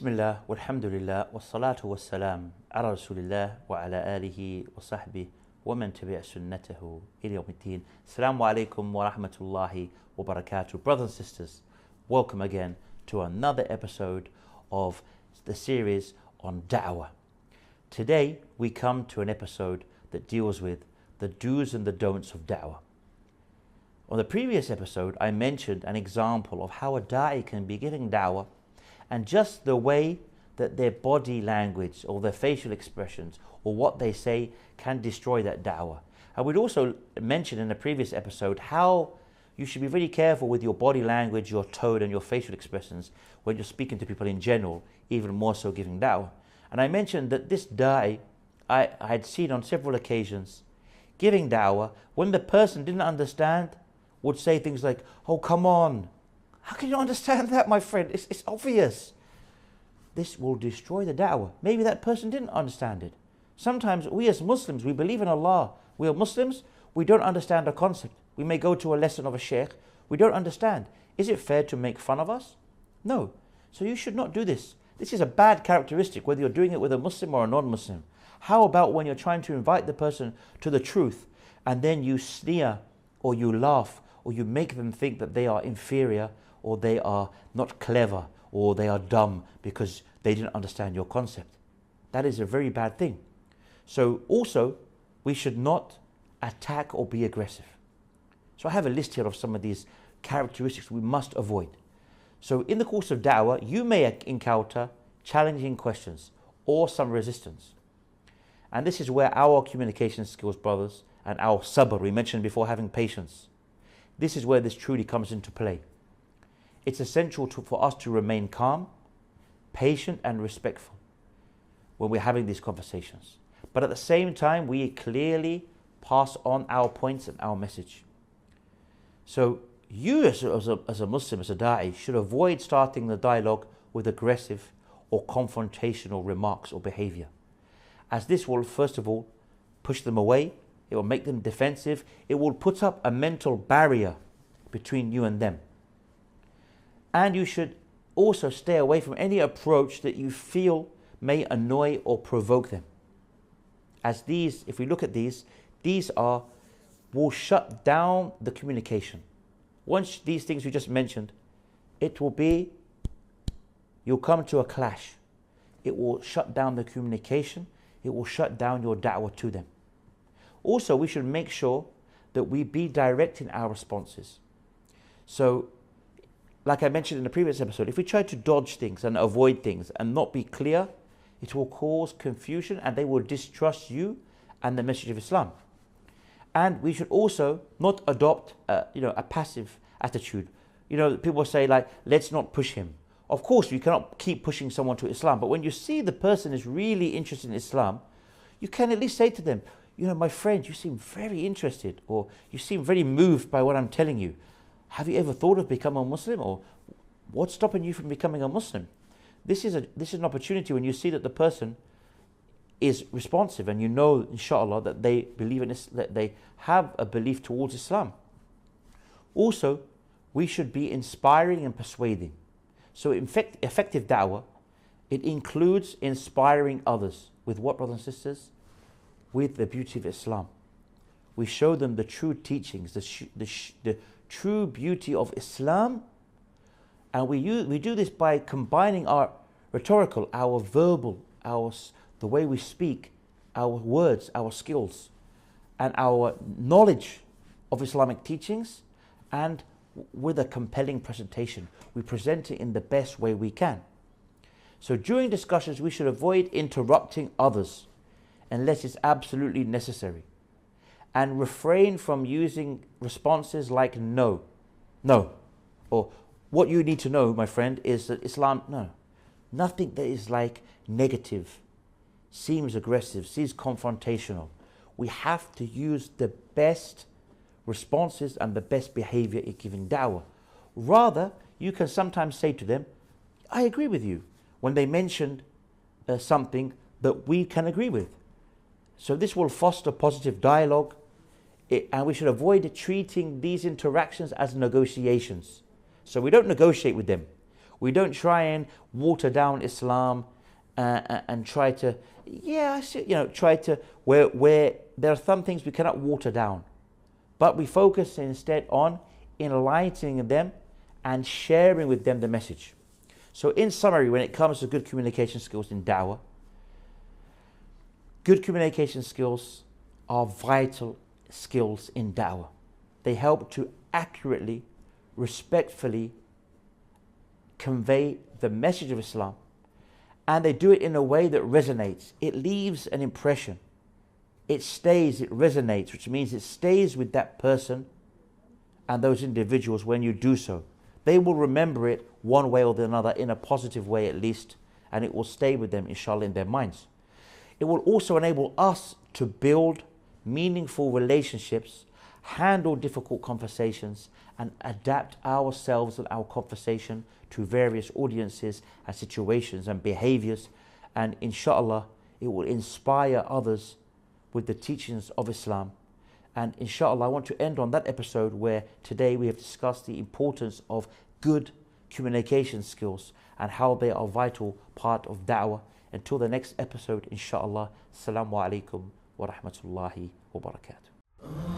Bismillah, walhamdulillah, wassalatu wassalam, ala rasulillah, wa ala alihi wa sahbihi, wa man tabi'a sunnatahu ila yawmiddin. Assalamu alaikum wa rahmatullahi wa barakatuh. Brothers and sisters, welcome again to another episode of the series on da'wah. Today, we come to an episode that deals with the do's and the don'ts of da'wah. On the previous episode, I mentioned an example of how a da'i can be giving da'wah and just the way that their body language or their facial expressions or what they say can destroy that da'wah. And we'd also mentioned in the previous episode how you should be very careful with your body language, your tone and your facial expressions when you're speaking to people in general, even more so giving da'wah. And I mentioned that this da'i, I had seen on several occasions, giving da'wah, when the person didn't understand, would say things like, "Oh, come on. How can you understand that, my friend? It's obvious." This will destroy the da'wah. Maybe that person didn't understand it. Sometimes we as Muslims, we believe in Allah. We are Muslims, we don't understand a concept. We may go to a lesson of a sheikh, we don't understand. Is it fair to make fun of us? No. So you should not do this. This is a bad characteristic, whether you're doing it with a Muslim or a non-Muslim. How about when you're trying to invite the person to the truth and then you sneer or you laugh or you make them think that they are inferior or they are not clever or they are dumb because they didn't understand your concept? That is a very bad thing. So also, we should not attack or be aggressive. So I have a list here of some of these characteristics we must avoid. So in the course of da'wah, you may encounter challenging questions or some resistance. And this is where our communication skills, brothers, and our sabr, we mentioned before, having patience. This is where this truly comes into play. It's essential for us to remain calm, patient and respectful when we're having these conversations. But at the same time, we clearly pass on our points and our message. So you as a Muslim, as a da'i, should avoid starting the dialogue with aggressive or confrontational remarks or behavior, as this will, first of all, push them away. It will make them defensive. It will put up a mental barrier between you and them. And you should also stay away from any approach that you feel may annoy or provoke them. As these, if we look at these will shut down the communication. Once these things we just mentioned, you'll come to a clash. It will shut down the communication. It will shut down your da'wah to them. Also, we should make sure that we be direct in our responses. So, like I mentioned in the previous episode, if we try to dodge things and avoid things and not be clear, it will cause confusion and they will distrust you and the message of Islam. And we should also not adopt a passive attitude. People say like, let's not push him. Of course, you cannot keep pushing someone to Islam, but when you see the person is really interested in Islam, you can at least say to them, my friend, you seem very interested, or you seem very moved by what I'm telling you. Have you ever thought of becoming a Muslim, or what's stopping you from becoming a Muslim? This is an opportunity when you see that the person is responsive and inshallah, that they believe in this, that they have a belief towards Islam. Also, we should be inspiring and persuading. So effective da'wah, it includes inspiring others with what, brothers and sisters? With the beauty of Islam. We show them the true teachings, the true beauty of Islam, and we do this by combining our rhetorical, our verbal, the way we speak, our words, our skills, and our knowledge of Islamic teachings, and with a compelling presentation. We present it in the best way we can. So during discussions, we should avoid interrupting others unless it's absolutely necessary, and refrain from using responses like no, or what you need to know, my friend, is that Islam, no. Nothing that is like negative, seems aggressive, seems confrontational. We have to use the best responses and the best behavior in giving da'wah. Rather, you can sometimes say to them, I agree with you, when they mentioned something that we can agree with. So this will foster positive dialogue, and we should avoid treating these interactions as negotiations. So we don't negotiate with them. We don't try and water down Islam and try to, try to, where there are some things we cannot water down. But we focus instead on enlightening them and sharing with them the message. So in summary, when it comes to good communication skills in da'wah, good communication skills are vital skills in da'wah. They help to accurately, respectfully convey the message of Islam, and they do it in a way that resonates. It leaves an impression. It stays, it resonates, which means it stays with that person and those individuals when you do so. They will remember it one way or the other, in a positive way at least, and it will stay with them, inshallah, in their minds. It will also enable us to build meaningful relationships, handle difficult conversations, and adapt ourselves and our conversation to various audiences and situations and behaviors. And inshallah, it will inspire others with the teachings of Islam. And inshallah, I want to end on that episode where today we have discussed the importance of good communication skills and how they are a vital part of da'wah. Until the next episode, inshallah, Assalamu alaikum wa rahmatullahi wa barakatuh.